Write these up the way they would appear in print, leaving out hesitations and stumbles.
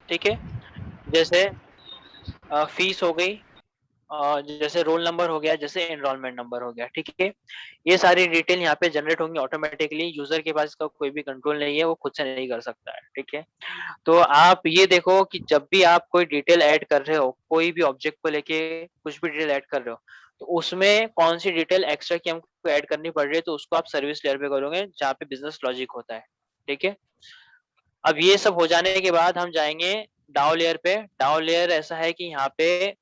ठीक है। जैसे फीस हो गई, जैसे रोल नंबर हो गया, जैसे एनरोलमेंट नंबर हो गया, ठीक है। ये सारी डिटेल यहाँ पे जनरेट होंगी ऑटोमेटिकली, यूजर के पास इसका कोई भी कंट्रोल नहीं है, वो खुद से नहीं कर सकता है, ठीक है। तो आप ये देखो कि जब भी आप कोई डिटेल ऐड कर रहे हो, कोई भी ऑब्जेक्ट को लेके कुछ भी डिटेल ऐड कर रहे हो, तो उसमें कौन सी डिटेल एक्स्ट्रा की हमको ऐड करनी पड़ रही है, तो उसको आप सर्विस लेयर पे करोगे जहाँ पे बिजनेस लॉजिक होता है, ठीक है। अब ये सब हो जाने के बाद हम जाएंगे डाउ लेयर पे। डाउ लेयर ऐसा है कि यहाँ पे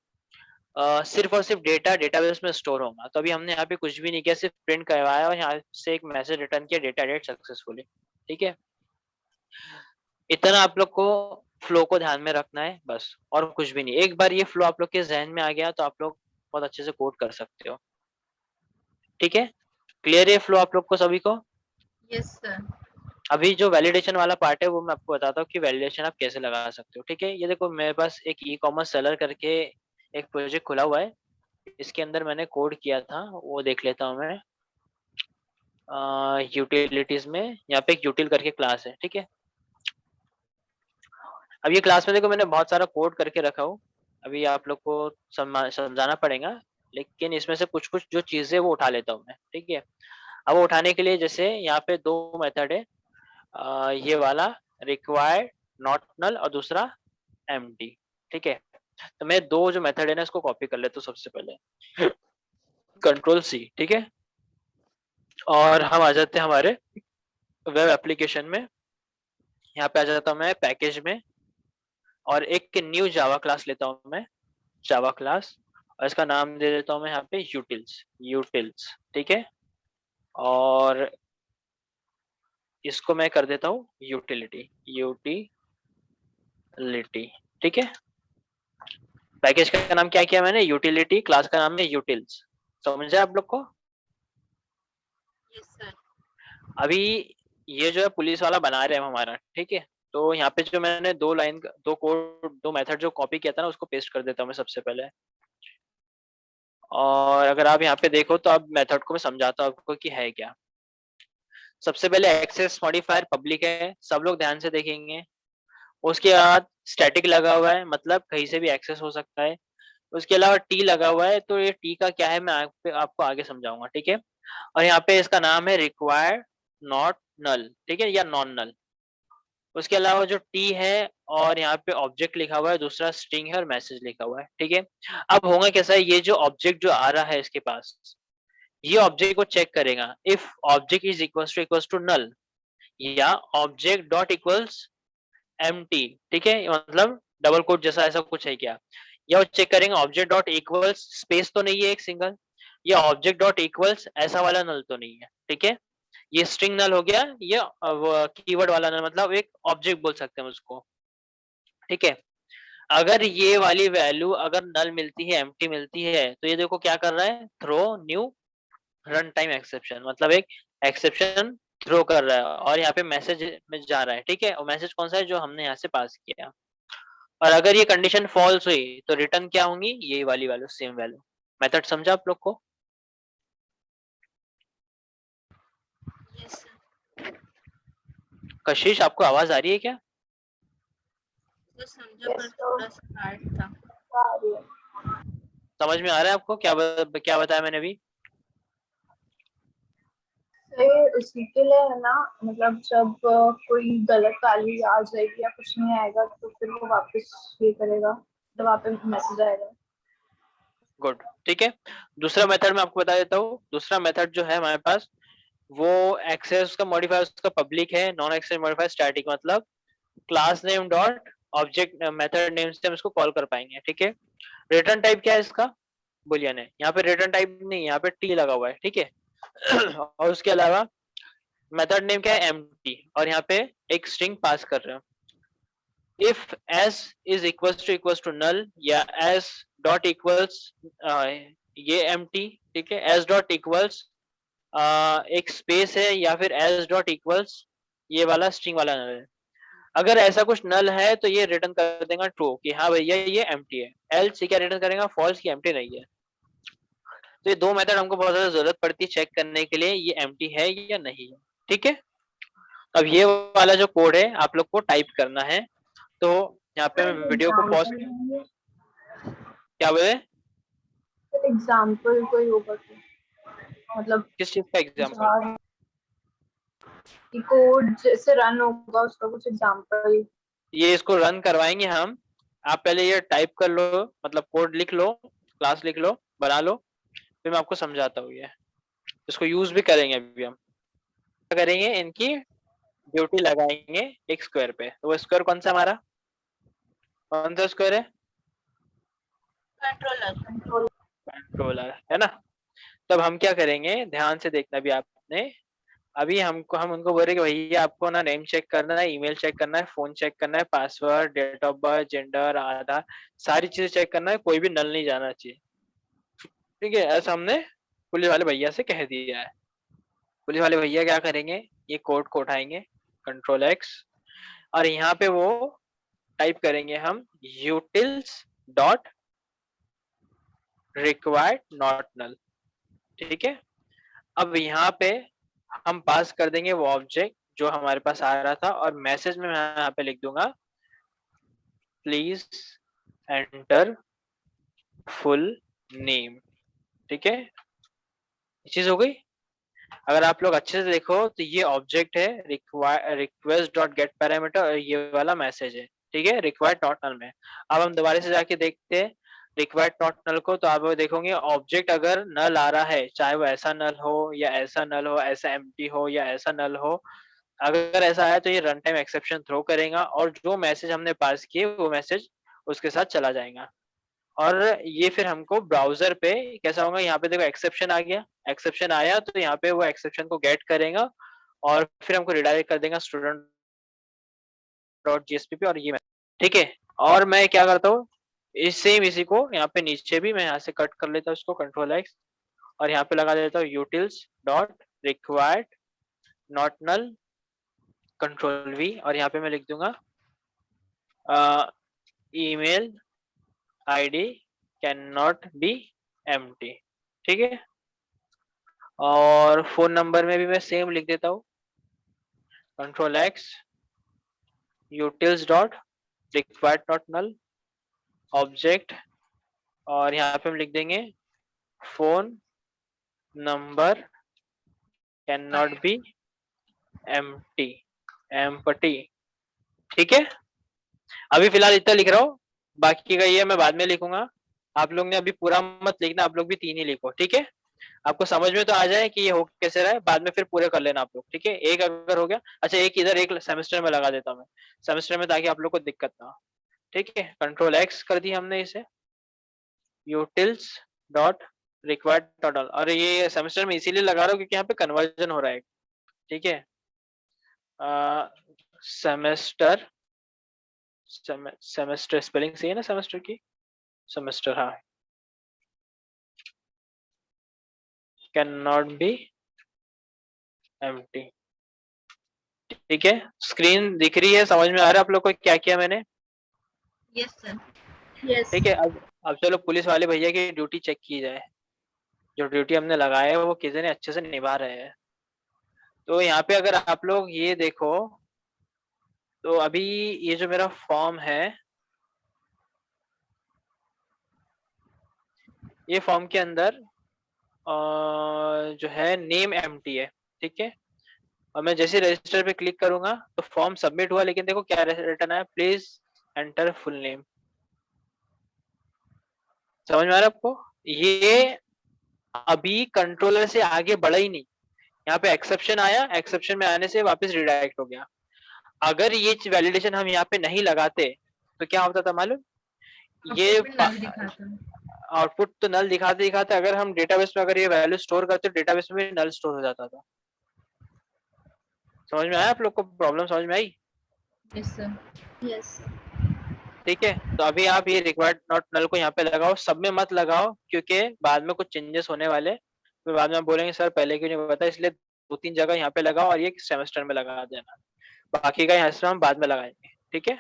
सिर्फ और सिर्फ डेटा डेटाबेस में स्टोर होगा। तो अभी हमने यहाँ पे कुछ भी नहीं किया, सिर्फ प्रिंट करवाया और यहाँ से एक मैसेज रिटर्न किया, डेटा एडिट सक्सेसफुली, ठीक है। इतना आप लोग को फ्लो को ध्यान में रखना है बस, और कुछ भी नहीं। एक बार ये फ्लो आप लोग के जहन में आ गया तो आप लोग बहुत अच्छे से कोड कर सकते हो, ठीक है। क्लियर है फ्लो आप लोग को सभी को? Yes sir. अभी जो वैलिडेशन वाला पार्ट है वो मैं आपको बताता हूँ कि वैलिडेशन आप कैसे लगा सकते हो, ठीक है। ये देखो मेरे पास एक ई कॉमर्स सेलर करके एक प्रोजेक्ट खुला हुआ है, इसके अंदर मैंने कोड किया था, वो देख लेता हूँ मैं। यूटिलिटीज में यहाँ पे एक यूटिल करके क्लास है, ठीक है। अब ये क्लास में देखो मैंने बहुत सारा कोड करके रखा हूँ, अभी आप लोग को समझाना पड़ेगा, लेकिन इसमें से कुछ कुछ जो चीजें वो उठा लेता हूँ मैं, ठीक है। अब वो उठाने के लिए जैसे यहाँ पे दो मेथड है, ये वाला रिक्वायर्ड नॉट नल और दूसरा एम्प्टी, ठीक है। तो मैं दो जो मेथड है ना इसको कॉपी कर लेता हूँ सबसे पहले, कंट्रोल सी, ठीक है। और हम आ जाते हैं हमारे वेब एप्लीकेशन में, यहाँ पे आ जाता हूँ मैं पैकेज में, और एक न्यू जावा क्लास लेता हूँ मैं, जावा क्लास, और इसका नाम दे देता हूँ मैं यहाँ पे यूटिल्स, यूटिल्स, ठीक है। और इसको मैं कर देता हूँ यूटिलिटी, यूटिलिटी, ठीक है। पैकेज का नाम क्या किया मैंने, यूटिलिटी, क्लास का नाम है यूटिल्स, समझे आप लोग को? Yes sir. अभी ये जो है पुलिस वाला बना रहे हैं हम हमारा, ठीक है। तो यहाँ पे जो मैंने दो लाइन, दो कोड, दो मेथड जो कॉपी किया था ना उसको पेस्ट कर देता हूँ मैं सबसे पहले। और अगर आप यहाँ पे देखो तो अब मेथड को मैं समझाता हूँ आपको कि है क्या। सबसे पहले एक्सेस मॉडिफायर पब्लिक है, सब लोग ध्यान से देखेंगे। उसके बाद स्टैटिक लगा हुआ है, मतलब कहीं से भी एक्सेस हो सकता है। उसके अलावा टी लगा हुआ है, तो ये टी का क्या है मैं आपको आगे समझाऊंगा, ठीक है। और यहाँ पे इसका नाम है रिक्वायर्ड नॉट नल, ठीक है, या नॉन नल। उसके अलावा जो टी है, और यहाँ पे ऑब्जेक्ट लिखा हुआ है, दूसरा स्ट्रिंग है और मैसेज लिखा हुआ है, ठीक है। अब होगा कैसा है, ये जो ऑब्जेक्ट जो आ रहा है इसके पास, ये ऑब्जेक्ट को चेक करेगा if object is equals to null, या ऑब्जेक्ट डॉट इक्वल्स एम्प्टी, ठीक है, मतलब डबल कोट जैसा ऐसा कुछ है क्या। या वो चेक करेंगे ऑब्जेक्ट डॉट इक्वल्स स्पेस तो नहीं है एक सिंगल, या ऑब्जेक्ट डॉट इक्वल्स ऐसा वाला नल तो नहीं है, ठीक है। ये स्ट्रिंग नल हो गया, ये कीवर्ड वाला नल, मतलब एक ऑब्जेक्ट बोल सकते हैं उसको, ठीक है। अगर ये वाली वैल्यू अगर नल मिलती है, एम्प्टी मिलती है, तो ये देखो क्या कर रहा है, throw new run time exception, मतलब एक एक्सेप्शन थ्रो कर रहा है, और यहाँ पे मैसेज में जा रहा है, ठीक है। और मैसेज कौन सा है, जो हमने यहाँ से पास किया। और अगर ये कंडीशन फॉल्स हुई तो रिटर्न क्या होंगी, यही वाली वैल्यू, सेम वैल्यू। मेथड समझा आप लोग को? Yes sir. कशिश आपको आवाज आ रही है क्या? सर समझा पर थोड़ा सा हार्ड था। समझ में आ रहा है आपको क्या बताया मैंने अभी? सही उसी के लिए है ना, मतलब जब कोई गलत वैल्यू आ जाएगी या कुछ नहीं आएगा तो फिर वो वापस ये करेगा, तो वहाँ पे मैसेज आएगा। गुड, ठीक है। दूसरा मेथड मैं आपको बता देता हूँ। दूसरा मेथड जो है हमारे पास, वो एक्सेस का मॉडिफायर उसका पब्लिक है, नॉन एक्सेस मॉडिफायर स्टैटिक, मतलब class name dot object method name से हम इसको कॉल कर पाएंगे, ठीक है। रिटर्न टाइप क्या है इसका, बुलियन है। यहाँ पे रिटर्न टाइप नहीं, यहाँ पे टी लगा हुआ है, ठीक है। और उसके अलावा मेथड नेम क्या है, एम्प्टी, और यहाँ पे एक स्ट्रिंग पास कर रहे हो। If S is equals to null, या एस डॉट इक्वल्स ये एम्प्टी, ठीक है, एस डॉट इक्वल्स एक स्पेस है, या फिर एस डॉट इक्वल्स ये वाला स्ट्रिंग वाला नल है। अगर ऐसा कुछ नल है तो ये रिटर्न कर देगा ट्रू कि हाँ भैया ये एम्प्टी है। एल्स ये क्या रिटर्न करेगा, फॉल्स की एम्प्टी नहीं है। तो ये दो मेथड हमको बहुत ज्यादा जरूरत पड़ती है चेक करने के लिए ये एम्प्टी है या नहीं है, ठीक है। अब ये वाला जो कोड है आप लोग को टाइप करना है, तो यहाँ पे मैं वीडियो को पॉज, एग्जाम्पल क्या बोले, कोई होगा तो मतलब किस चीज का एग्जाम्पल? जहाँ कोड जैसे रन होगा उसका कुछ एग्जाम्पल। ये इसको रन करवाएंगे हम। आप पहले ये टाइप कर लो, मतलब कोड लिख लो, क्लास लिख लो, बना लो, फिर मैं आपको समझाता हूँ। ये इसको यूज भी करेंगे अभी हम। क्या करेंगे, इनकी ड्यूटी लगाएंगे एक स्क्वायर पे। तो वो स्क्वायर कौन सा हमारा, कौन सा स्क्वायर है? कंट्रोलर। कंट्रोलर है ना। तब हम क्या करेंगे, ध्यान से देखना भी आपने। अभी हम उनको बोल रहे कि भैया आपको ना नेम चेक करना है, ईमेल चेक करना है, फोन चेक करना है, password, date of birth, gender, Aadhaar, सारी चीजें चेक करना है, कोई भी नल नहीं जाना चाहिए। ठीक है, ऐसा हमने पुलिस वाले भैया से कह दिया है। पुलिस वाले भैया क्या करेंगे, ये कोड को उठाएंगे, कंट्रोल एक्स, और यहाँ पे वो टाइप करेंगे हम utils dot required not null. ठीक है, अब यहाँ पे हम पास कर देंगे वो ऑब्जेक्ट जो हमारे पास आ रहा था, और मैसेज में मैं यहाँ पे लिख दूंगा प्लीज एंटर फुल नेम। ठीक है, ये चीज हो गई। अगर आप लोग अच्छे से देखो तो ये ऑब्जेक्ट है रिक्वेस्ट डॉट गेट पैरामीटर, और ये वाला मैसेज है। ठीक है, रिक्वायर्ड नॉट नल में। अब हम दोबारा से जाके देखते हैं रिक्वायर्ड नॉट नल को, तो आप वो देखोगे ऑब्जेक्ट अगर नल आ रहा है, चाहे वो ऐसा नल हो या ऐसा नल हो, ऐसा एम्प्टी हो या ऐसा नल हो, अगर ऐसा आया तो ये रन टाइम एक्सेप्शन थ्रो करेगा, और जो मैसेज हमने पास किए वो मैसेज उसके साथ चला जाएगा। और ये फिर हमको ब्राउजर पे कैसा होगा, यहाँ पे देखो एक्सेप्शन आ गया, एक्सेप्शन आया तो यहाँ पे वो एक्सेप्शन को गेट करेगा, और फिर हमको रिडायरेक्ट कर देगा स्टूडेंट डॉट जीएसपी पे, और ये ठीक है। और मैं क्या करता हूँ, इस सेम इसी को यहाँ पे नीचे भी मैं यहाँ से कट कर लेता हूँ इसको, कंट्रोल एक्स, और यहाँ पे लगा देता हूँ utils dot required not null control V, और यहाँ पे मैं लिख दूंगा email ID can not be empty. ठीक है, और फोन नंबर में भी मैं सेम लिख देता हूँ control X utils dot required not null object, और यहाँ पे हम लिख देंगे phone number can not be empty, empty. ठीक है, अभी फिलहाल इतना लिख रहा हूँ, बाकी का ये मैं बाद में लिखूंगा। आप लोग ने अभी पूरा मत लिखना, आप लोग भी 3 ही लिखो। ठीक है, आपको समझ में तो आ जाए कि ये हो कैसे रहा है, बाद में फिर पूरे कर लेना आप लोग। ठीक है, एक अगर हो गया, अच्छा एक इधर एक सेमेस्टर में लगा देता हूँ मैं, सेमेस्टर में, ताकि आप लोग को दिक्कत ना हो। ठीक है, कंट्रोल एक्स कर दी हमने इसे, यूटिल्स डॉट रिक्वायर्ड टोटल, और ये सेमेस्टर में इसीलिए लगा रहा हूँ क्योंकि यहाँ पे कन्वर्जन हो रहा है। ठीक है, सेमेस्टर, सेमेस्टर स्पेलिंग सही है ना सेमेस्टर की, सेमेस्टर हाँ, कैन नॉट बी एम्प्टी। ठीक है, स्क्रीन दिख रही है, समझ में आ रहा है आप लोग को क्या किया मैंने? Yes sir. यस। ठीक है, अब चलो पुलिस वाले भैया की ड्यूटी चेक की जाए, जो ड्यूटी हमने लगाया है वो किसी ने अच्छे से निभा रहे हैं। तो यहाँ पे अगर आप लोग ये देखो, तो अभी ये जो मेरा फॉर्म है, ये फॉर्म के अंदर जो है नेम एम्प्टी है। ठीक है, और मैं जैसे रजिस्टर पे क्लिक करूंगा तो फॉर्म सबमिट हुआ, लेकिन देखो क्या रिटर्न आया, प्लीज एंटर फुल नेम। समझ में आ रहा है आपको? ये अभी कंट्रोलर से आगे बढ़ा ही नहीं, यहाँ पे एक्सेप्शन आया, एक्सेप्शन में आने से वापस रिडायरेक्ट हो गया। अगर ये वैलिडेशन हम यहाँ पे नहीं लगाते तो क्या होता था मालूम, ये आउटपुट तो नल दिखाते दिखाते, अगर हम डेटाबेस में अगर ये वैल्यू स्टोर करते तो डेटाबेस में भी नल स्टोर हो जाता था। समझ में आया आप लोग को, प्रॉब्लम समझ में आई? Yes sir. यस। ठीक है, तो अभी आप ये रिक्वायर्ड नॉट नल को यहाँ पे लगाओ, सब में मत लगाओ, क्योंकि बाद में कुछ चेंजेस होने वाले, फिर बाद में बोलेंगे सर पहले क्यों नहीं बताया, इसलिए 2-3 जगह यहाँ पे लगाओ, और ये सेमेस्टर में लगा देना, बाकी का यहाँ से हम बाद में लगाएंगे। ठीक है।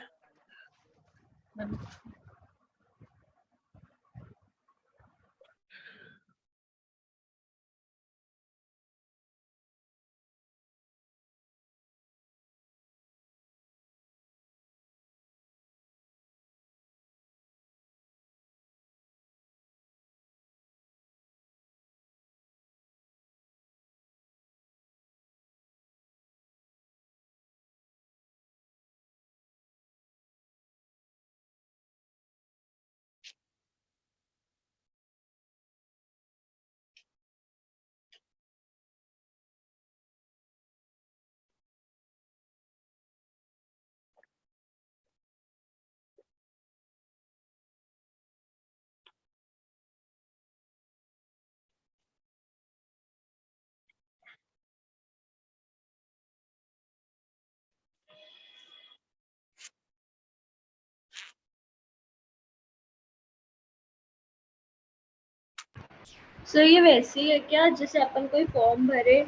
सो ये वैसे ही है क्या, जैसे अपन कोई फॉर्म भरे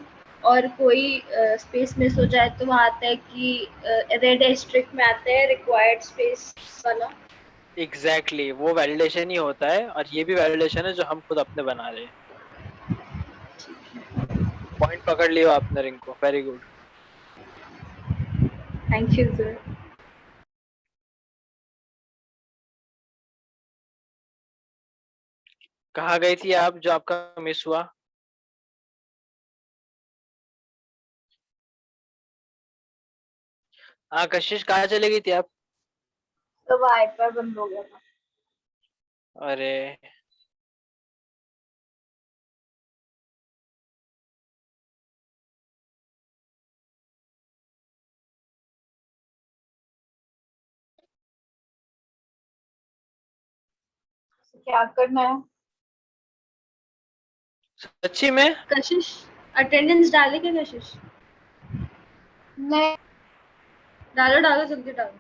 और कोई स्पेस मिस हो जाए तो वहाँ आता है कि रेड एस्ट्रिक में आता है रिक्वायर्ड स्पेस वाला। एग्जैक्टली वो वैलिडेशन ही होता है, और ये भी वैलिडेशन है जो हम खुद अपने बना रहे हैं। पॉइंट पकड़ लियो आपने Rinko, very good. Thank you sir. कहाँ गई थी आप जो आपका मिस हुआ? हाँ कशिश, कहाँ चली गई थी आप? तो वाईफाई बंद हो गया था। अरे क्या करना है? सच्ची में? कशिश अटेंडेंस डाले क्या कशिश? नहीं। डालो डालो जल्दी डालो।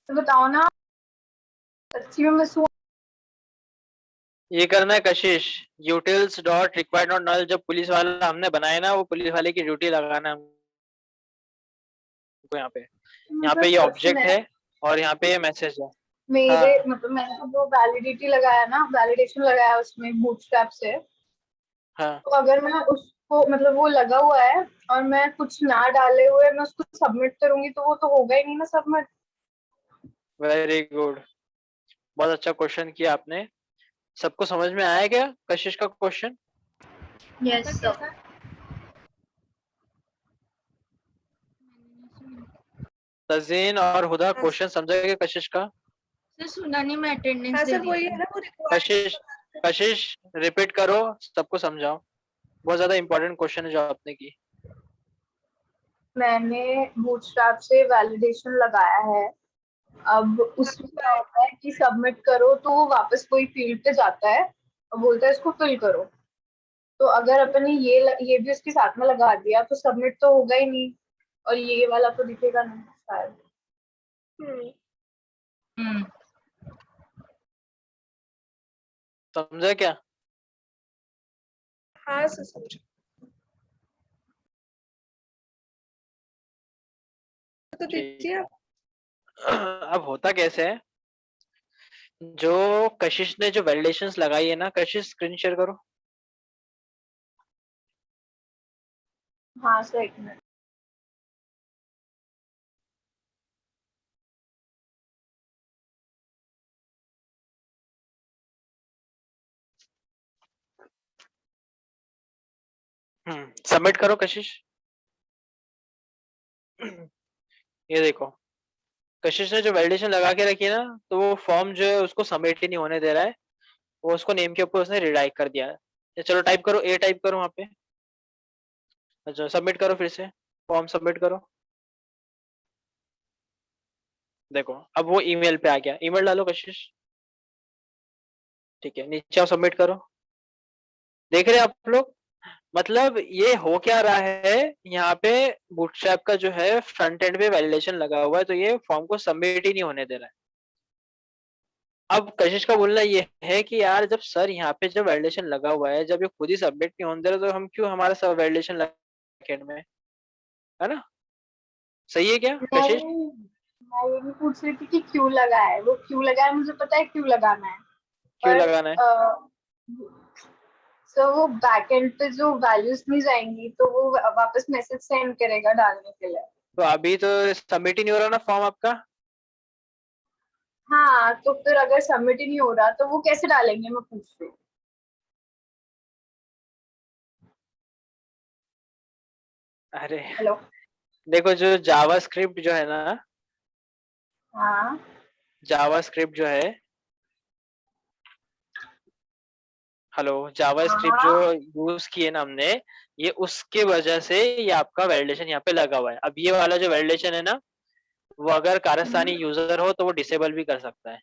तो बताओ ना, सच्ची में मिस हुआ? ये करना है Kashish, utils dot required not null, जब पुलिस वाला हमने बनाया ना, वो पुलिस वाले की ड्यूटी लगाना है हमको यहाँ पे ये क्वेश्चन ऑब्जेक्ट है है और यहाँ पे ये मैसेज है। मेरे, हाँ मतलब मैंने तो वो वैलिडिटी लगाया ना, वैलिडेशन लगाया उसमें बूटस्ट्रैप से। हाँ तो अगर मैं उसको, मतलब वो लगा हुआ है और मैं कुछ ना डाले हुए मैं उसको सबमिट करूंगी तो वो तो होगा ही नहीं ना सबमिट। वेरी गुड, बहुत अच्छा क्वेश्चन किया आपने। सबको समझ में आया क्या कशिश का क्वेश्चन? Yes sir. तजीन और हुदा क्वेश्चन समझा क्या कशिश का? सर सुना नहीं, मैं अटेंडेंस हाँ दे सर रही बोलिए थी। ना, वो रिक्वायर्ड। कशिश, कशिश रिपीट करो, सबको समझाओ, बहुत ज्यादा इंपॉर्टेंट क्वेश्चन है जो आपने की। मैंने बूटस्ट्रैप से वैलिडेशन लगाया है। अब उसमें क्या होता है कि सबमिट करो तो वो वापस वही फील्ड पे जाता है और बोलता है इसको फिल करो। तो अगर अपन ने ये भी उसके साथ में लगा दिया तो सबमिट तो होगा ही नहीं, और ये वाला तो दिखेगा नहीं शायद। हम्म। समझा क्या? हाँ सर समझो। तो ठीक दीजिए आप। है। अब होता कैसे है, जो कशिश ने जो वैलिडेशंस लगाई है ना, कशिश स्क्रीन शेयर करो। हाँ सर एक मिनट। सबमिट करो कशिश। ये देखो, कशिश ने जो वैलिडेशन लगा के रखी है ना, तो वो फॉर्म जो है उसको सबमिट ही नहीं होने दे रहा है, वो उसको नेम के ऊपर उसने रिडाइट कर दिया है। ये चलो टाइप करो, ए टाइप करो वहां पे। अच्छा सबमिट करो, फिर से फॉर्म सबमिट करो। देखो अब वो ईमेल पे आ गया, ईमेल डालो कशिश। ठीक है, नीचे आओ, सबमिट करो। देख रहे हैं आप लोग? मतलब ये हो क्या रहा है यहाँ पे, बूटस्ट्रैप का जो है फ्रंट एंड पे वैलिडेशन लगा हुआ है, तो ये फॉर्म को सबमिट ही नहीं होने दे रहा है। अब कशिश का बोलना ये है कि यार जब सर यहाँ पे जब वैलिडेशन लगा हुआ है, जब ये खुद ही सबमिट नहीं होने दे रहा, तो हम क्यों हमारा सब वैलिडेशन लगा में, है ना? सही है क्या कशिश? नहीं, मैं ये भी पूछ रही थी कि क्यों लगा है, वो क्यों लगा है मुझे पता है क्यों लगाना है। क्यों पर लगाना है? सो वो बैकएंड पे जो वैल्यूज नहीं जाएंगी तो वो वापस मैसेज सेंड करेगा डालने के लिए। तो अभी तो सबमिट ही नहीं हो रहा ना फॉर्म आपका। हाँ तो फिर अगर सबमिट ही नहीं हो रहा तो वो कैसे डालेंगे, मैं पूछ रही हूँ। अरे हेलो। देखो, जो जावा स्क्रिप्ट जो है ना, हाँ जावा स्क्रिप्ट जो है, हेलो, जावा स्क्रिप्ट जो हाँ। यूज किए ना हमने, ये उसके वजह से ये आपका वैलिडेशन यहाँ पे लगा हुआ है। अब ये वाला जो वैलिडेशन है ना, वो अगर कारस्तानी यूजर हो तो वो डिसेबल भी कर सकता है।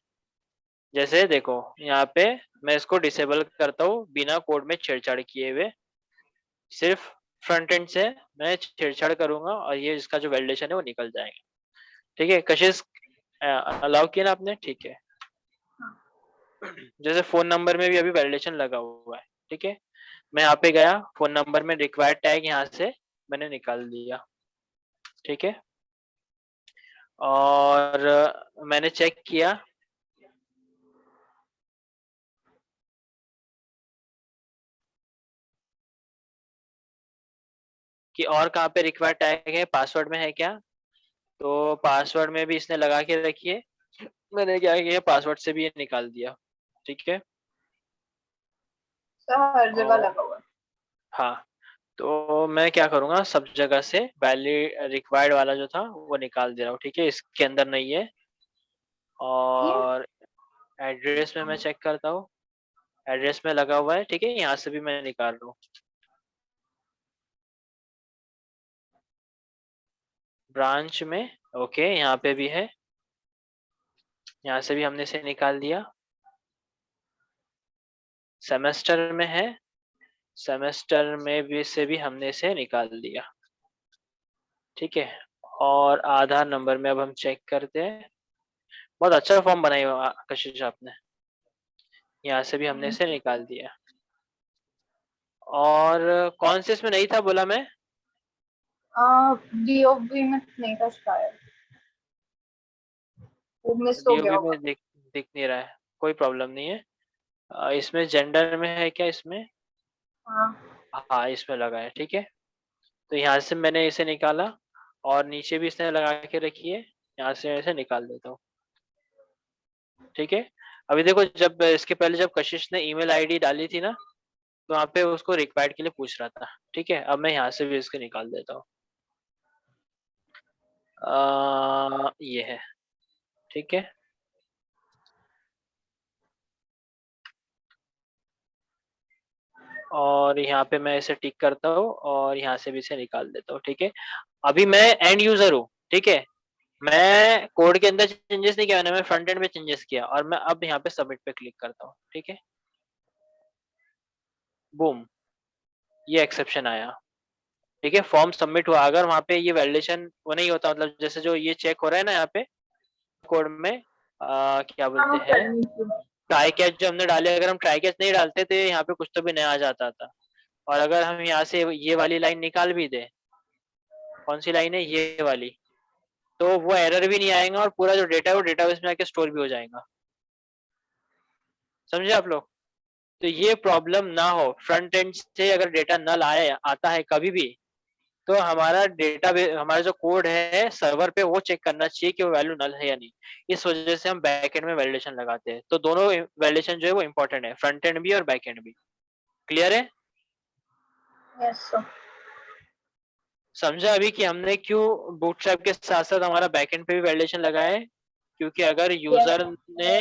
जैसे देखो यहाँ पे मैं इसको डिसेबल करता हूँ बिना कोड में छेड़छाड़ किए हुए, सिर्फ फ्रंट एंड से मैं छेड़छाड़ करूंगा और ये इसका जो वैलिडेशन है वो निकल जाएगा। ठीक है कशिश, अलाउ किया ना आपने, ठीक है। जैसे फोन नंबर में भी अभी वैलिडेशन लगा हुआ है, ठीक है। मैं यहाँ पे गया, फोन नंबर में रिक्वायर्ड टैग यहाँ से मैंने निकाल दिया, ठीक है। और मैंने चेक किया कि और कहाँ पे रिक्वायर्ड टैग है, पासवर्ड में है क्या, तो पासवर्ड में भी इसने लगा के रखिए। मैंने क्या किया, पासवर्ड से भी ये निकाल दिया, ठीक है। सर हर जगह और लगा हुआ है। हाँ, तो मैं क्या करूंगा, सब जगह से वैलिड रिक्वायर्ड वाला जो था वो निकाल दे रहा हूँ, ठीक है, इसके अंदर नहीं है। ये और एड्रेस में मैं चेक करता हूँ, एड्रेस में लगा हुआ है, ठीक है, यहाँ से भी मैं निकाल रहा हूँ। ब्रांच में, ओके, यहाँ पे भी है, यहाँ से भी हमने इसे निकाल दिया। सेमेस्टर में है, सेमेस्टर में भी से भी हमने इसे निकाल दिया, ठीक है। और आधार नंबर में अब हम चेक करते हैं। बहुत अच्छा फॉर्म बनाई हुआ कशिश आपने, यहाँ से भी हमने इसे निकाल दिया। और कौन से इसमें नहीं था बोला मैं, डीओबी में नहीं था शायद, वो मिस हो गया डीओबी होगा। में दिख नहीं रहा है, कोई प्रॉब्लम नहीं है। इसमें जेंडर में है क्या इसमें, हाँ। हाँ इसमें लगा है, ठीक है। तो यहाँ से मैंने इसे निकाला और नीचे भी इसने लगा के रखी है, यहाँ से इसे निकाल देता हूँ, ठीक है। अभी देखो जब इसके पहले जब कशिश ने ईमेल आईडी डाली थी ना, तो वहाँ पे उसको रिक्वायर्ड के लिए पूछ रहा था, ठीक है। अब मैं यहाँ से भी इसको निकाल देता हूँ, ये है, ठीक है। और यहाँ पे मैं इसे टिक करता हूँ और यहाँ से भी इसे निकाल देता हूँ, ठीक है। अभी मैं एंड यूजर हूँ, ठीक है, मैं कोड के अंदर चेंजेस नहीं किया, मैंने मैं फ्रंट एंड में चेंजेस किया और मैं अब यहाँ पे सबमिट पे क्लिक करता हूँ, ठीक है। बूम, ये एक्सेप्शन आया, ठीक है, फॉर्म सबमिट हुआ। अगर वहाँ पे ये वैलिडेशन वो नहीं होता, मतलब जैसे जो ये चेक हो रहा है ना यहाँ पे कोड में, क्या बोलते हाँ हैं, करनी थी। ट्राई कैच जो हमने डाले, अगर हम ट्राई कैच नहीं डालते तो यहाँ पे कुछ तो भी नया आ जाता था। और अगर हम यहाँ से ये वाली लाइन निकाल भी दे, कौन सी लाइन है, ये वाली, तो वो एरर भी नहीं आएगा और पूरा जो डेटा है वो डेटाबेस में आके स्टोर भी हो जाएगा। समझे आप लोग। तो ये प्रॉब्लम ना हो, फ्रंट एंड से अगर डेटा नल आए आता है कभी भी, तो हमारा डेटा, हमारा जो कोड है सर्वर पे वो चेक करना चाहिए कि वो वैल्यू नल है या नहीं। इस वजह से हम बैक एंड में वैलिडेशन लगाते हैं। तो दोनों वैलिडेशन जो है वो इंपॉर्टेंट है, फ्रंट एंड भी और बैक एंड भी। क्लियर है, यस सर। समझा अभी कि हमने क्यों बूटस्ट्रैप के साथ साथ हमारा बैकएंड पे भी वैलिडेशन लगाया है। क्योंकि अगर यस। यूजर ने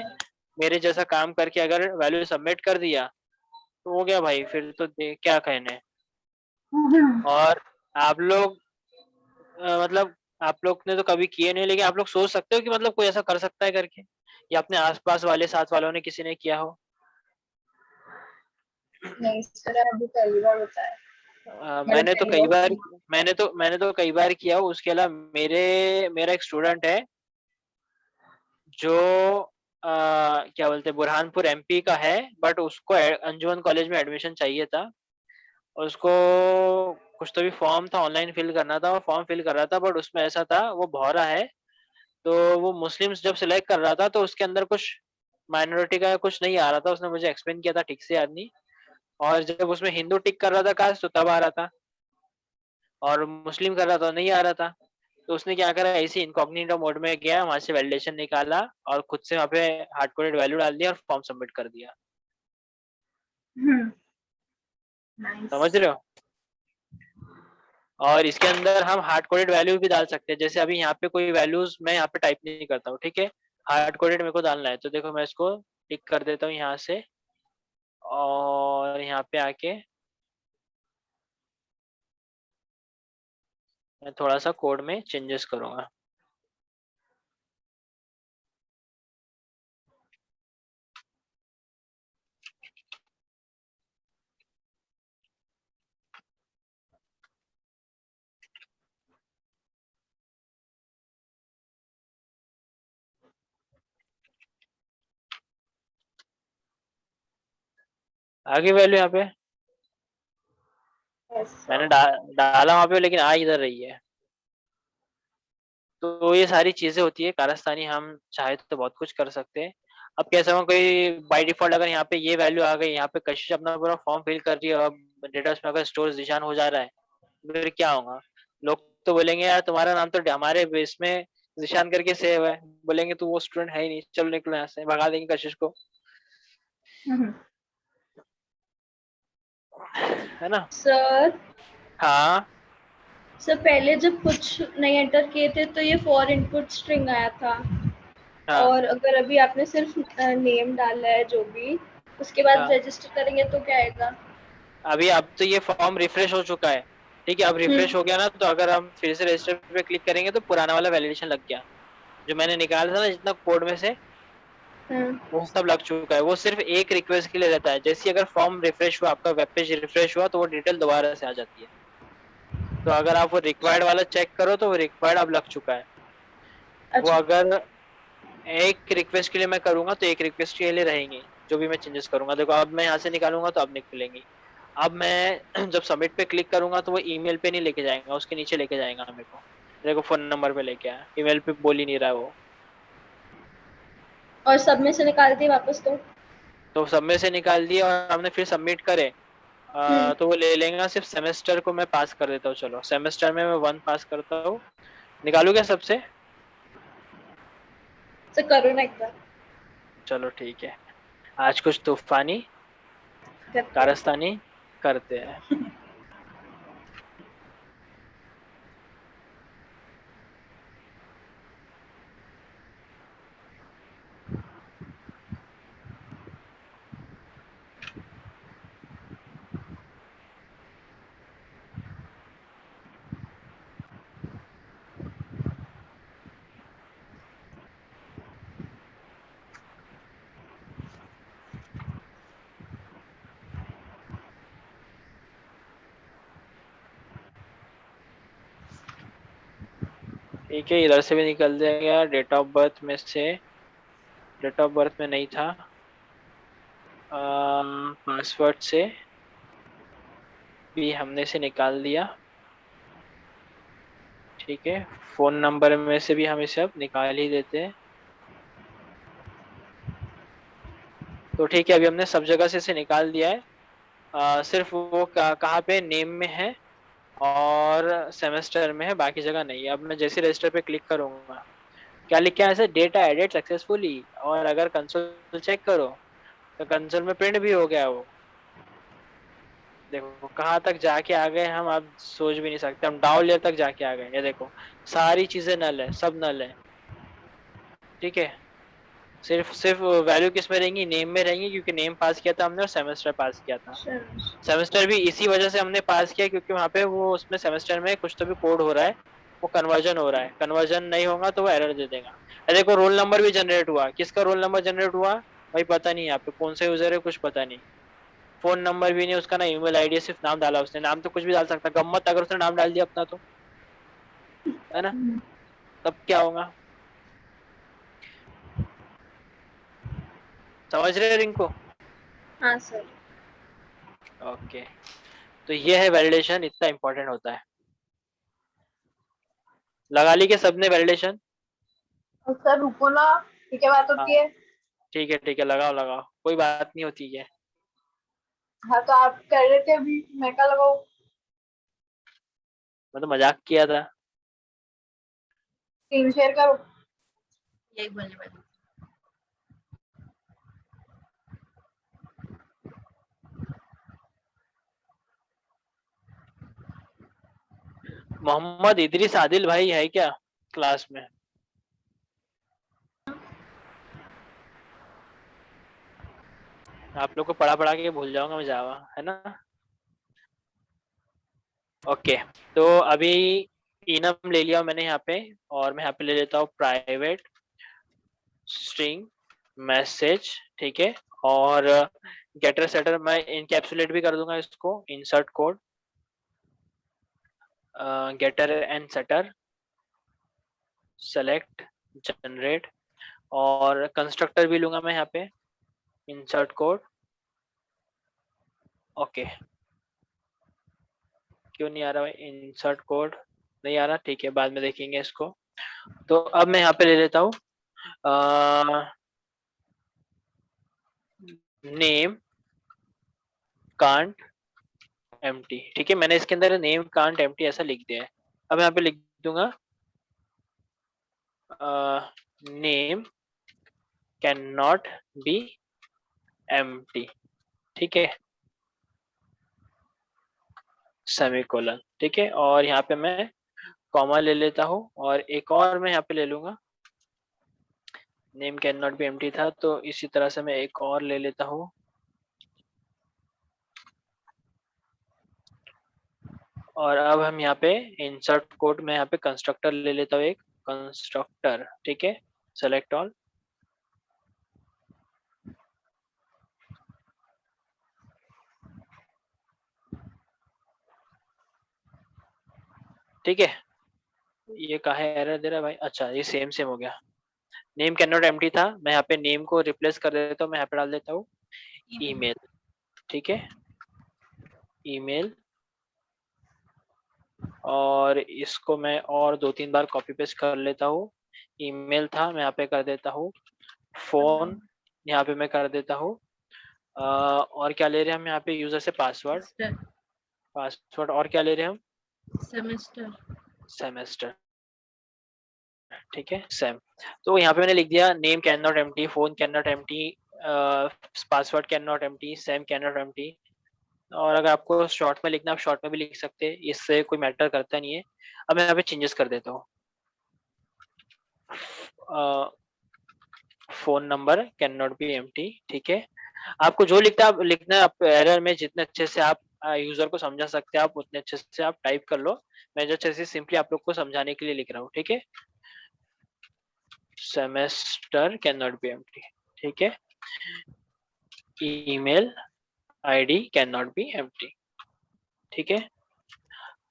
मेरे जैसा काम करके अगर वैल्यू सबमिट कर दिया तो हो गया भाई, फिर तो क्या कहने। और आप लोग मतलब आप लोग ने तो कभी किए नहीं, लेकिन आप लोग सोच सकते हो कि मतलब कोई ऐसा कर सकता है करके, या अपने आसपास वाले साथ वालों ने किसी ने किया हो। नहीं सर, अभी पहली बार बताया। मतलब मैंने तो पहली कई बार बार, सुना। मैंने तो कई बार किया हो। उसके अलावा मेरा एक स्टूडेंट है जो क्या बोलते हैं, बुरहानपुर एमपी का है, बट उसको अंजुमन कॉलेज में एडमिशन चाहिए था। उसको कुछ तो भी फॉर्म था, ऑनलाइन फिल करना था, वो फॉर्म फिल कर रहा था, बट उसमें ऐसा था वो भौरा है। तो वो मुस्लिम्स जब सिलेक्ट कर रहा था तो उसके अंदर कुछ माइनॉरिटी का कुछ नहीं आ रहा था, उसने मुझे एक्सप्लेन किया था ठीक से याद नहीं। और जब उसमें हिंदू टिक कर रहा था कास्ट तो तब आ रहा था, और मुस्लिम कर रहा था तो नहीं आ रहा था। तो उसने क्या करा, ऐसे इनकॉग्निटो मोड में गया, वहां से वैलिडेशन निकाला और खुद से वहां पे हार्ड कोडेड वैल्यू डाल दिया और फॉर्म सबमिट कर दिया। नाइस। समझ रहे हो। और इसके अंदर हम हार्ड कोडेड वैल्यू भी डाल सकते हैं। जैसे अभी यहाँ पे कोई वैल्यूज मैं यहाँ पे टाइप नहीं करता हूँ, ठीक है, हार्ड कोडेड मेरे को डालना है, तो देखो मैं इसको टिक कर देता हूँ यहाँ से। और यहाँ पे आके मैं थोड़ा सा कोड में चेंजेस करूंगा। आगे वैल्यू यहाँ पे Yes, मैंने sir. डाला वहां पे, लेकिन आ इधर रही है। तो ये सारी चीजें होती है कारस्तानी, हम चाहे तो बहुत कुछ कर सकते हैं। अब कैसा हो, कोई बाय डिफॉल्ट अगर यहाँ पे ये वैल्यू आ गई, यहाँ पे कशिश अपना पूरा फॉर्म फिल कर रही है और डेटा में अगर स्टोर निशान हो जा रहा है, फिर क्या होगा? लोग तो बोलेंगे यार तुम्हारा नाम तो हमारे बेस में निशान करके सेव है, बोलेंगे तू वो स्टूडेंट है ही नहीं, चलो निकलो यहाँ से, भगा देंगे कशिश को, Mhm. है ना? सर हाँ सर पहले जब कुछ नहीं एंटर किए थे तो ये फॉर इनपुट स्ट्रिंग आया था, हाँ और अगर अभी आपने सिर्फ नेम डाला है जो भी, उसके बाद हाँ। रजिस्टर करेंगे तो क्या आएगा? अभी अब तो ये फॉर्म रिफ्रेश हो चुका है, ठीक है? अब रिफ्रेश हो गया ना, तो अगर हम फिर से रजिस्टर पे क्लिक करेंगे तो पुराना वाला वैलिडेशन लग गया, जो मैंने निकाला था ना जितना कोड में से, हम्म। वो सब लग चुका है। वो सिर्फ एक रिक्वेस्ट के लिए रहता है, जैसे ही अगर फॉर्म रिफ्रेश हुआ, आपका वेब पेज रिफ्रेश हुआ, तो वो डिटेल दोबारा से आ जाती है। तो अगर आप वो रिक्वायर्ड वाला चेक करो तो वो रिक्वायर्ड अब लग चुका है। वो अच्छा। अगर एक रिक्वेस्ट के लिए मैं करूंगा तो एक रिक्वेस्ट के लिए रहेंगे, जो भी मैं चेंजेस करूंगा। देखो अब मैं यहाँ से निकालूंगा तो अब निकलेंगी। अब मैं जब सबमिट पे क्लिक करूंगा तो वो ईमेल पे नहीं लेके जाएगा, उसके नीचे लेके जाएगा मेरे को, देखो फोन नंबर पे लेके आया, ईमेल पे बोल ही नहीं रहा है वो। और सब में से निकाल दिए वापस तो सब में से निकाल दिया और हमने फिर सबमिट करे, हम्म। तो वो ले लेगा। सिर्फ सेमेस्टर को मैं पास कर देता हूँ, चलो सेमेस्टर में मैं 1 पास करता हूँ। निकालू क्या सबसे? तो करो ना एक बार। चलो ठीक है, आज कुछ तूफानी करते हैं। कारस्तानी करते हैं। ठीक है, इधर से भी निकल जाएगा। डेट ऑफ बर्थ में से, डेट ऑफ बर्थ में नहीं था, पासवर्ड से भी हमने से निकाल दिया, ठीक है। फोन नंबर में से भी हम इसे अब निकाल ही देते हैं। तो ठीक है, अभी हमने सब जगह से इसे निकाल दिया है। सिर्फ वो कहाँ पे नेम में है और सेमेस्टर में है, बाकी जगह नहीं है। अब मैं जैसे रजिस्टर पे क्लिक करूंगा, क्या लिख के आया है? Data edit successfully. और अगर कंसोल चेक करो तो कंसोल में प्रिंट भी हो गया वो। देखो कहाँ तक जाके आ गए हम, आप सोच भी नहीं सकते, हम डाउन लेयर तक जाके आ गए। ये देखो सारी चीजें नल है, सब नल है, ठीक है। सिर्फ सिर्फ वैल्यू किस में रहेंगी? नेम में रहेंगी, क्योंकि नेम पास किया था हमने और सेमेस्टर पास किया था। चलो। सेमेस्टर भी इसी वजह से हमने पास किया, क्योंकि वहाँ पे वो उसमें सेमेस्टर में कुछ तो भी कोड हो रहा है, वो कन्वर्जन हो रहा है। कन्वर्जन नहीं होगा तो वो एरर दे देगा। अरे देखो रोल नंबर भी जनरेट हुआ, किसका रोल नंबर जनरेट हुआ भाई पता नहीं, यहाँ पे कौन सा यूजर है कुछ पता नहीं। फोन नंबर भी नहीं उसका, ना ईमेल आईडी, सिर्फ नाम डाला उसने। नाम तो कुछ भी डाल सकता, गम्मत अगर उसने नाम डाल दिया अपना तो, है ना? तब क्या होगा? समझ रहे हो रिंग को? हाँ सर। ओके, तो ये है वैलिडेशन, इतना इंपॉर्टेंट होता है। लगा ली के सबने वैलिडेशन? और सर रुको ना, ठीक है बात हाँ होती है। ठीक है, लगाओ लगाओ, कोई बात नहीं होती है। हाँ तो आप कर रहे थे अभी, मैं क्या लगाऊं? मैं तो मजाक किया था। स्क्रीन शेयर करो। यही बोलने वाली मोहम्मद इदरीस आदिल भाई है क्या क्लास में? आप लोग को पढ़ा पढ़ा के भूल जाऊंगा मैं जावा, है ना? ओके, तो अभी इनम ले लिया मैंने यहाँ पे, और मैं यहाँ पे ले लेता हूँ प्राइवेट स्ट्रिंग मैसेज, ठीक है। और गेटर सेटर मैं इनकैप्सुलेट भी कर दूंगा इसको, insert code getter and setter, select, generate. और कंस्ट्रक्टर भी लूंगा मैं यहाँ पे, इंसर्ट कोड ओके, क्यों नहीं आ रहा भाई? इंसर्ट कोड नहीं आ रहा, ठीक है, बाद में देखेंगे इसको। तो अब मैं यहाँ पे ले लेता हूँ नेम कांट एम्प्टी, ठीक है, मैंने इसके अंदर नेम कांट एम्प्टी ऐसा लिख दिया है। अब यहाँ पे लिख दूंगा name can not be empty, ठीक है, सेमीकोलन, ठीक है, और यहाँ पे मैं कॉमा ले लेता हूँ, और एक और मैं यहाँ पे ले लूंगा, name can not be empty था, तो इसी तरह से मैं एक और ले लेता हूँ, और अब हम यहाँ पे इंसर्ट कोड में यहाँ पे कंस्ट्रक्टर ले लेता हूँ, एक कंस्ट्रक्टर, ठीक है, सेलेक्ट ऑल, ठीक है। ये काहे एरर दे रहा है भाई? अच्छा, ये सेम सेम हो गया, नेम कैन नॉट एम्प्टी था, मैं यहाँ पे नेम को रिप्लेस कर देता हूँ, मैं यहाँ पे डाल देता हूँ ईमेल, ठीक है, ईमेल, और इसको मैं और 2-3 बार कॉपी पेस्ट कर लेता हूँ, ईमेल था, मैं यहाँ पे कर देता हूँ फोन, यहाँ पे मैं कर देता हूँ और क्या ले रहे हैं हम यहाँ पे यूजर से? पासवर्ड, पासवर्ड, और क्या ले रहे हैं हम? सेमेस्टर। सेमेस्टर, ठीक है, सेम। तो यहाँ पे मैंने लिख दिया name can not empty, phone can not empty, password can not empty, same can not empty, और अगर आपको शॉर्ट में लिखना आप शॉर्ट में भी लिख सकते हैं, इससे कोई मैटर करता नहीं है। अब मैं यहाँ पे चेंजेस कर देता हूँ, phone number can not be empty, ठीक है, आपको जो लिखना है आप एरर में जितने अच्छे से आप यूजर को समझा सकते हैं आप उतने अच्छे से आप टाइप कर लो, मैं जो अच्छे से सिंपली आप लोग को समझाने के लिए लिख रहा हूँ, ठीक है, semester can not be empty, ठीक है, email ID can not be empty, ठीक है।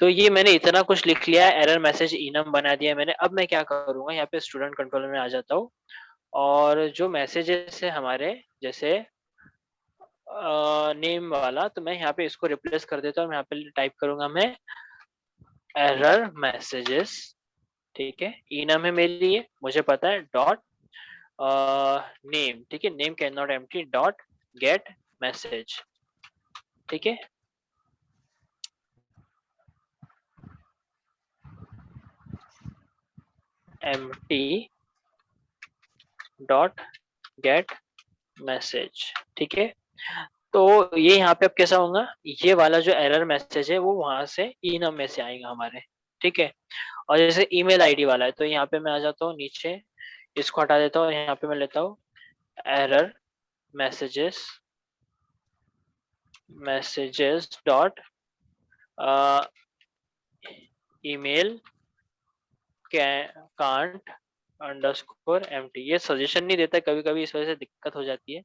तो ये मैंने इतना कुछ लिख लिया है, एरर मैसेज इनम बना दिया मैंने। अब मैं क्या करूंगा, यहाँ पे स्टूडेंट कंट्रोलर में आ जाता हूँ, और जो मैसेजेस है हमारे, जैसे नेम वाला, तो मैं यहाँ पे इसको रिप्लेस कर देता हूँ, मैं यहाँ पे टाइप करूंगा मैं एरर मैसेजेस, ठीक है, इनम है मेरे लिए, मुझे पता है, डॉट नेम, ठीक है, name can not empty dot gate message, ठीक है, एम्प्टी डॉट गेट मैसेज, ठीक है। तो ये यहाँ पे अब कैसा होगा, ये वाला जो एरर मैसेज है वो वहां से इनम में से आएगा हमारे, ठीक है, और जैसे ईमेल आईडी वाला है, तो यहाँ पे मैं आ जाता हूँ नीचे, इसको हटा देता हूँ, यहाँ पे मैं लेता हूँ error messages, messages dot email can't underscore empty, ये सजेशन नहीं देता, कभी कभी इस वजह से दिक्कत हो जाती है,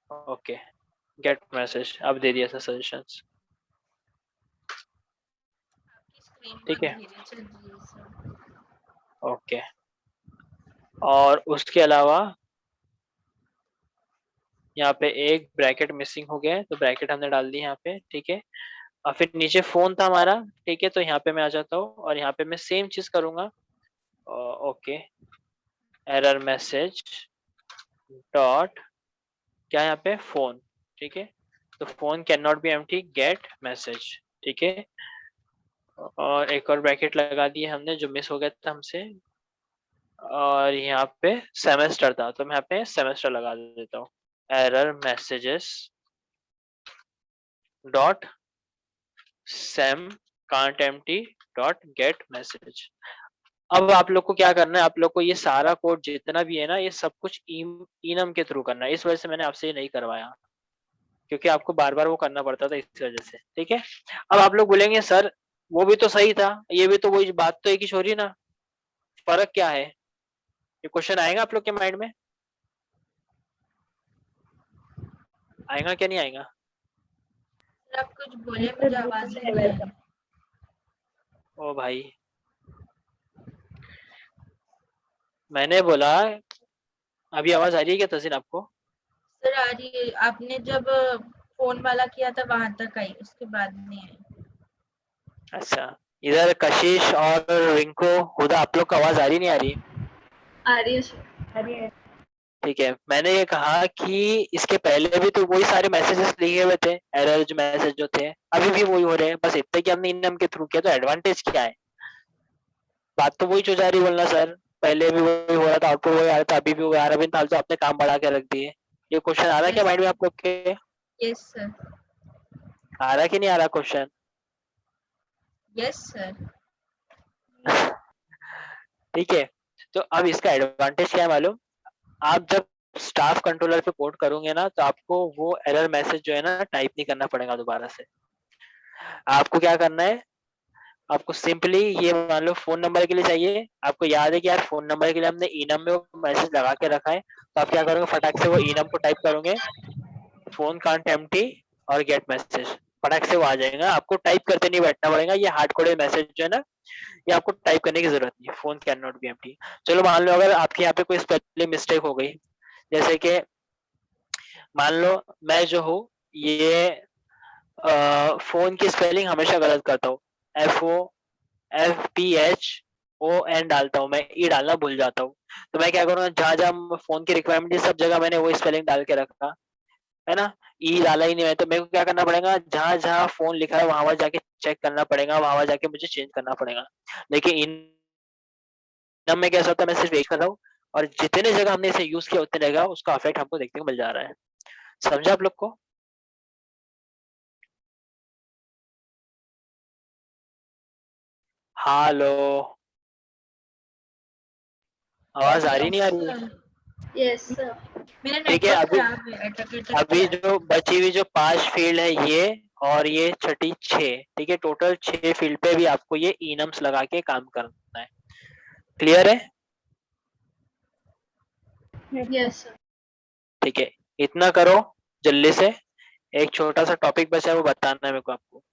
ओके, गेट मैसेज, अब दे दिया था सजेशंस, ठीक है, ओके, और उसके अलावा यहाँ पे एक ब्रैकेट मिसिंग हो गया है, तो ब्रैकेट हमने डाल दी यहाँ पे, ठीक है, और फिर नीचे फोन था हमारा, ठीक है, तो यहाँ पे मैं आ जाता हूँ, और यहाँ पे मैं सेम चीज करूंगा, ओके, एरर मैसेज डॉट क्या यहाँ पे फोन, ठीक है, तो phone can not be empty gate message, ठीक है, और एक और ब्रैकेट लगा दिए हमने जो मिस हो गया था हमसे, और यहाँ पे सेमेस्टर था, तो मैं यहाँ पे सेमेस्टर लगा देता हूँ, error messages dot same can't empty dot gate message. अब आप लोग को क्या करना है, आप लोग को ये सारा कोड जितना भी है ना, ये सब कुछ इनम के थ्रू करना है, इस वजह से मैंने आपसे ये नहीं करवाया, क्योंकि आपको बार बार वो करना पड़ता था इस वजह से, ठीक है। अब आप लोग बोलेंगे सर वो भी तो सही था, ये भी तो वही बात, तो एक ही छोरी ना, फर्क क्या है? ये क्वेश्चन आएगा आप लोग के माइंड में, आएगा क्या नहीं आएगा? आप कुछ बोले, मुझे आवाज नहीं आ रही। ओ भाई, मैंने बोला, अभी आवाज आ रही है क्या तज़ीन आपको? सर आ रही है, आपने जब फोन वाला किया था वहां तक आई, उसके बाद नहीं आई। अच्छा, इधर कशिश और रिंको, हुदा, आप लोग को आवाज आ रही नहीं आ रही? आ रही है सर, आ रही है। ठीक है, मैंने ये कहा कि इसके पहले भी तो वही सारे मैसेजेस लिखे हुए थे, एरर जो मैसेज जो थे, अभी भी वही हो रहे हैं, बस इतने कि हमने इनम के थ्रू किया, तो एडवांटेज क्या है? बात तो वही जो जा रही बोलना सर, पहले भी वही हो रहा था, आउटपुट वही आ रहा था, अभी भी वही आ रहा है, बिन फालतू आपने काम बढ़ा के रख दिए। ये क्वेश्चन आ रहा है क्या यस माइंड में आप लोग के? यस सर, आ रहा है कि नहीं आ रहा क्वेश्चन? Yes sir. ठीक है, तो अब इसका एडवांटेज क्या है मालूम? आप जब स्टाफ कंट्रोलर पे कोड करोगे ना, तो आपको वो एरर मैसेज जो है ना टाइप नहीं करना पड़ेगा दोबारा से। आपको क्या करना है, आपको सिंपली ये मान लो फोन नंबर के लिए चाहिए, आपको याद है कि यार फोन नंबर के लिए हमने इनम में वो मैसेज लगा के रखा है, तो आप क्या करोगे, फटाक से वो इनम को टाइप करोगे, फोन कांट एम्प्टी और गेट मैसेज, फटाक से वो आ जाएगा, आपको टाइप करते नहीं बैठना पड़ेगा। ये हार्ड कोडेड मैसेज जो है ना, ये आपको टाइप करने की जरूरत नहीं है, phone can not be empty. चलो मान लो अगर आपके यहाँ पे कोई स्पेलिंग मिस्टेक हो गई, जैसे कि मान लो मैं जो हूँ ये फोन की स्पेलिंग हमेशा गलत करता हूँ, FOFPHON डालता हूँ, मैं ई डालना भूल जाता हूँ। तो मैं क्या करूँगा, जहाँ जहाँ फोन की रिक्वायरमेंट है सब जगह मैंने वो स्पेलिंग डाल के रखा है ना, ई डाला ही नहीं है, तो मेरे को क्या करना पड़ेगा, जहाँ जहाँ फोन लिखा है वहां वहां जाके चेक करना पड़ेगा, वहां वहां जाके मुझे चेंज करना पड़ेगा। लेकिन इनम में कैसा होता है, मैं सिर्फ एक कर रहा हूँ, और जितने जगह हमने इसे यूज किया उतने जगह उसका इफेक्ट हमको देखने को मिल जा रहा है। समझा आप लोग को? हेलो, आवाज आ रही नहीं आ रही? Yes sir. मेरा ठीक है, नेटवर्क अभी खराब है, अटक अटक के अभी आ रहा जो बची हुई जो 5 फील्ड है ये, और ये छठी 6, ठीक है, टोटल 6 फील्ड पे भी आपको ये इनम्स लगा के काम करना है। क्लियर है? Yes sir. ठीक है, इतना करो जल्दी से। एक छोटा सा टॉपिक बचा है वो बताना है मेरे को आपको।